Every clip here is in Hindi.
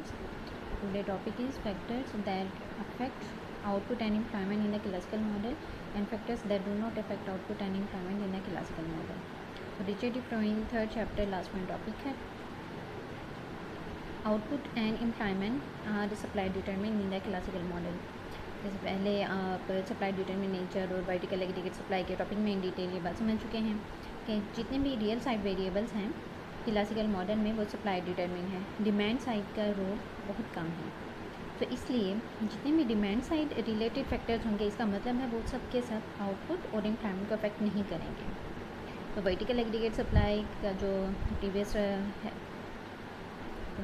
students. Today topic is factors that affect output and employment in a classical model and factors that do not affect output and employment in a classical model. So Richard Freund third chapter last में topic है output and employment are supply determined in the classical model. इससे पहले आप सप्लाई डिटरमिन नेचर और वर्टिकल एग्रीगेट सप्लाई के टॉपिक में इन डिटेल ये बात समझ चुके हैं कि जितने भी रियल साइड वेरिएबल्स हैं क्लासिकल मॉडल में वो सप्लाई डिटरमिन है, डिमांड साइड का रोल बहुत कम है। तो इसलिए जितने भी डिमांड साइड रिलेटेड फैक्टर्स होंगे इसका मतलब है वो सब के साथ आउटपुट और एम्प्लॉयमेंट को अफेक्ट नहीं करेंगे। तो वर्टिकल एग्रीगेट सप्लाई का जो प्रीवियस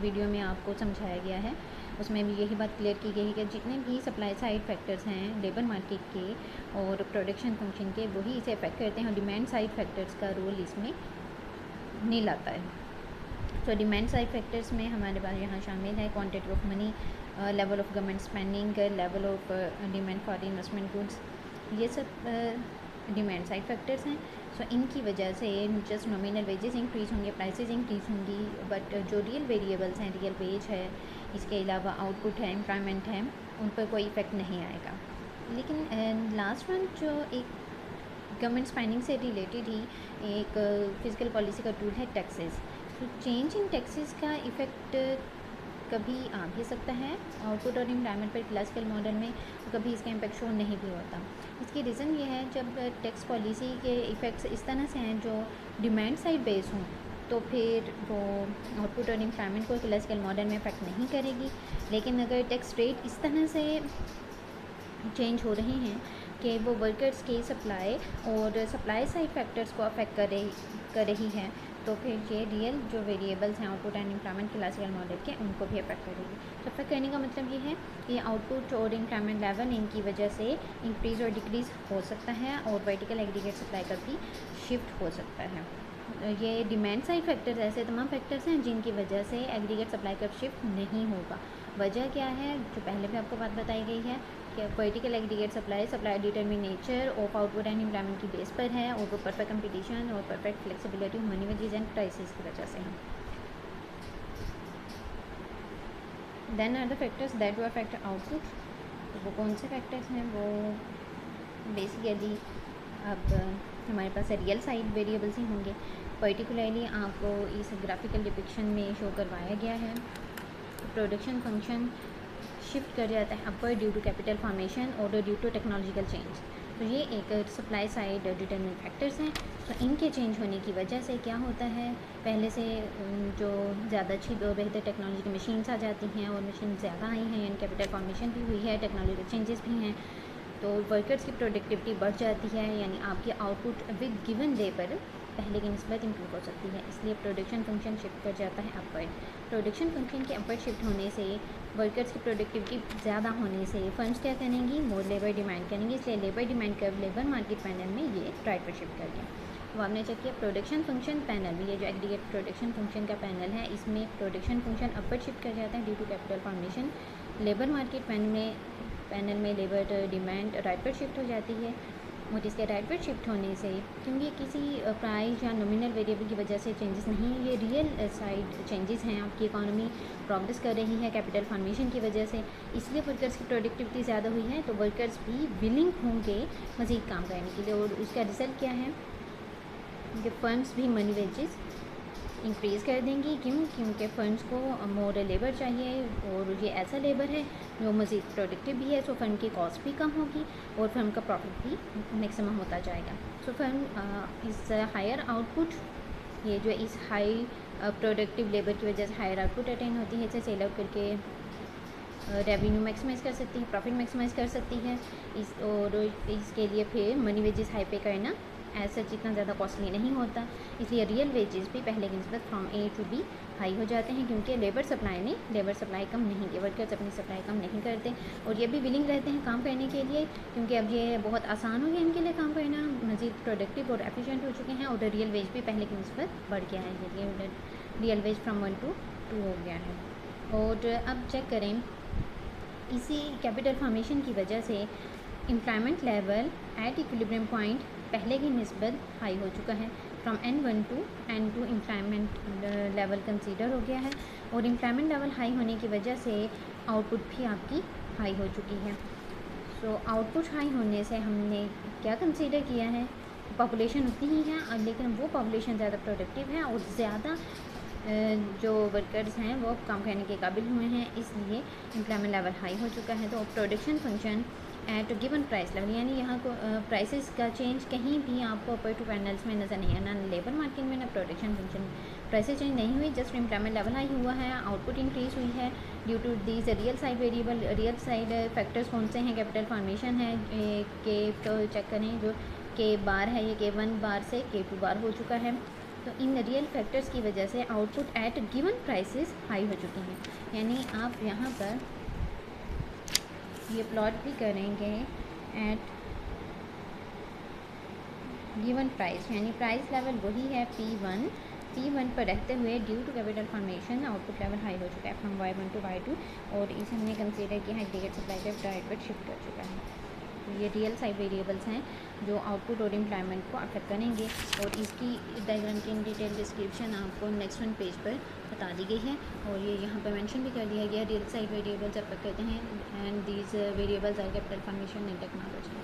वीडियो में आपको समझाया गया है उसमें भी यही बात क्लियर की गई है कि जितने भी सप्लाई साइड फैक्टर्स हैं लेबर मार्केट के और प्रोडक्शन फंक्शन के वही इसे अफेक्ट करते हैं और डिमांड साइड फैक्टर्स का रोल इसमें नहीं लाता है। तो डिमांड साइड फैक्टर्स में हमारे पास यहाँ शामिल है quantity of money, level of government spending, level of demand for investment goods, ये सब डिमांड साइड फैक्टर्स हैं। सो इनकी वजह से जस्ट नॉमिनल वेजेस इंक्रीज़ होंगे, प्राइसेस इंक्रीज़ होंगी, बट जो रियल वेरिएबल्स हैं, रियल वेज है, इसके अलावा आउटपुट है, एम्प्लॉयमेंट है, उन पर कोई इफ़ेक्ट नहीं आएगा। लेकिन लास्ट वन जो एक गवर्नमेंट स्पेंडिंग से रिलेटेड ही एक फिजिकल पॉलिसी का टूल है टैक्सेस। तो चेंज इन टैक्सेस का इफ़ेक्ट कभी आ भी सकता है आउटपुट और एम्प्लॉयमेंट पर क्लासिकल मॉडल में, तो कभी इसका इम्पैक्ट शो नहीं भी होता। इसकी रीज़न ये है जब टैक्स पॉलिसी के इफ़ेक्ट्स इस तरह से हैं जो डिमांड साइड बेस हों तो फिर वो आउटपुट और एम्प्लॉयमेंट को क्लासिकल मॉडल में अफेक्ट नहीं करेगी। लेकिन अगर टैक्स रेट इस तरह से चेंज हो रहे हैं कि वो वर्कर्स के सप्लाई और सप्लाई साइड फैक्टर्स को अफेक्ट कर रही है तो फिर ये रियल जो वेरिएबल्स हैं output and employment classical model के उनको भी अफेक्ट करेगी। तो अफेक्ट करने का मतलब ये है कि आउटपुट और एम्प्लॉयमेंट लेवल इनकी वजह से इंक्रीज़ और डिक्रीज़ हो सकता है और वर्टिकल एग्रीगेट सप्लाई का भी शिफ्ट हो सकता है। ये डिमांड साइड फैक्टर्स ऐसे तमाम फैक्टर्स हैं जिनकी वजह से एग्रीगेट सप्लाई का शिफ्ट नहीं होगा। वजह क्या है जो पहले भी आपको बात बताई गई है कि vertical aggregate supply determine nature of output and employment की बेस पर है और वो परफेक्ट कंपटीशन और perfect flexibility of money wages and prices की वजह से है। Then are the factors that will affect output. तो वो कौन से फैक्टर्स हैं? वो बेसिकली अब हमारे पास रियल साइड वेरिएबल्स ही होंगे। पर्टिकुलरली आपको इस ग्राफिकल डिपिक्शन में शो करवाया गया है प्रोडक्शन फंक्शन शिफ्ट कर जाता है upward due to capital formation और ड्यू टू टेक्नोलॉजिकल चेंज। तो ये एक सप्लाई साइड डिटरमिनेंट फैक्टर्स हैं। तो इनके चेंज होने की वजह से क्या होता है, पहले से जो ज़्यादा अच्छी बेहतर टेक्नोलॉजी की मशीन्स आ जाती हैं और मशीन ज़्यादा आई हैं यानी कैपिटल फॉर्मेशन भी हुई है, टेक्नोलॉजिकल चेंजेस भी हैं, तो वर्कर्स की प्रोडक्टिविटी बढ़ जाती है यानी आपकी आउटपुट विद गिवन लेबर पहले की निस्बत इम्प्रूव हो सकती है। इसलिए प्रोडक्शन फंक्शन शिफ्ट कर जाता है अपवर्ड। प्रोडक्शन फंक्शन के अपवर्ड शिफ्ट होने से वर्कर्स की प्रोडक्टिविटी ज़्यादा होने से फर्म्स क्या करेंगी, मोर लेबर डिमांड करेंगी। इसलिए labour demand curve labour market panel में ये राइट पर शिफ्ट कर गया। तो आपने चेक किया प्रोडक्शन फंक्शन पैनल में, ये जो एग्रीगेट प्रोडक्शन फंक्शन का पैनल है इसमें प्रोडक्शन फंक्शन अपवर्ड शिफ्ट कर जाता है due to capital formation. Labour market panel में लेबर डिमांड राइट पर शिफ्ट हो जाती है और इसके राइट पर शिफ्ट होने से क्योंकि किसी प्राइस या नॉमिनल वेरिएबल की वजह से चेंजेस नहीं, ये रियल साइड चेंजेस हैं। आपकी इकोनॉमी प्रोग्रेस कर रही है कैपिटल फॉर्मेशन की वजह से, इसलिए वर्कर्स की प्रोडक्टिविटी ज़्यादा हुई है तो वर्कर्स भी विलिंग होंगे मज़ीद काम करने के लिए। और उसका रिज़ल्ट क्या है कि फर्म्स भी मनी वेजेस इंक्रीज़ कर देंगी। क्योंकि फर्म्स को मोर लेबर चाहिए और ये ऐसा लेबर है जो मज़ीद प्रोडक्टिव भी है, सो फर्म की कॉस्ट भी कम होगी और फर्म का प्रॉफिट भी मैक्सिमम होता जाएगा। सो फर्म इस हायर आउटपुट, ये जो इस हाई प्रोडक्टिव लेबर की वजह से हायर आउटपुट अटेन होती है, इसे सेल आउट करके रेवेन्यू मैक्सिमाइज़ कर सकती है, प्रॉफिट मैक्सिमाइज़ कर सकती है और इसके लिए फिर मनी वेजेस हाई पे करना ऐसा जितना ज़्यादा कॉस्टली नहीं होता। इसलिए रियल वेजेस भी पहले की निस्बत from A to B high हो जाते हैं क्योंकि लेबर सप्लाई कम नहीं की, वर्कर्स अपनी सप्लाई कम नहीं करते और ये भी विलिंग रहते हैं काम करने के लिए क्योंकि अब ये बहुत आसान हो गया इनके लिए काम करना, मज़ीद प्रोडक्टिव और एफिशिएंट हो चुके हैं और रियल वेज भी पहले की निस्बत बढ़ गया है, रियल वेज फ्रॉम 1 to 2 हो गया है। और अब चेक करें इसी कैपिटल फॉर्मेशन की वजह से employment level at equilibrium point पहले की निस्बत हाई हो चुका है। From N1 to N2 employment level consider हो गया है, और एम्प्लॉयमेंट लेवल हाई होने की वजह से आउटपुट भी आपकी हाई हो चुकी है। सो आउटपुट हाई होने से हमने क्या कंसीडर किया है, पॉपुलेशन उतनी ही है लेकिन वो पॉपुलेशन ज़्यादा प्रोडक्टिव है और ज़्यादा जो वर्कर्स हैं वो काम करने के काबिल हुए हैं, इसलिए एम्प्लॉयमेंट लेवल हाई हो चुका है। तो production function at given price level, यानी यहाँ को प्राइसेस का चेंज कहीं भी आपको अपर टू पैनल्स में नज़र नहीं है, ना लेबर मार्केट में ना प्रोडक्शन फंक्शन प्राइसेस चेंज नहीं हुई, जस्ट एम्प्लॉयमेंट लेवल हाई हुआ है, आउटपुट इंक्रीज हुई है due to these real side variable. Real side factors कौन से हैं, कैपिटल फॉर्मेशन है, के तो चेक करें जो के बार है, ये K1 बार से K2 बार हो चुका है। तो इन रियल फैक्टर्स की वजह से output at given prices high हो चुकी हैं। यानी आप यहाँ पर ये प्लॉट भी करेंगे एट गिवन प्राइस, यानी प्राइस लेवल वही है P1 पर रहते हुए due to capital formation output level high हो चुका है फ्रॉम Y1 टू Y2, और इसे हमने कंसीडर किया है एग्रीगेट सप्लाई से डायरेक्ट पर शिफ्ट हो चुका है। तो ये रियल साइड वेरिएबल्स हैं जो आउटपुट और एम्प्लॉयमेंट को अफेक्ट करेंगे, और इसकी डायग्राम की इन डिटेल डिस्क्रिप्शन आपको नेक्स्ट वन पेज पर बता दी गई है, और ये यहाँ पर मेंशन भी कर दिया गया रियल साइड वेरिएबल्स अफेक्ट करते हैं and these variables are capital formation and technology.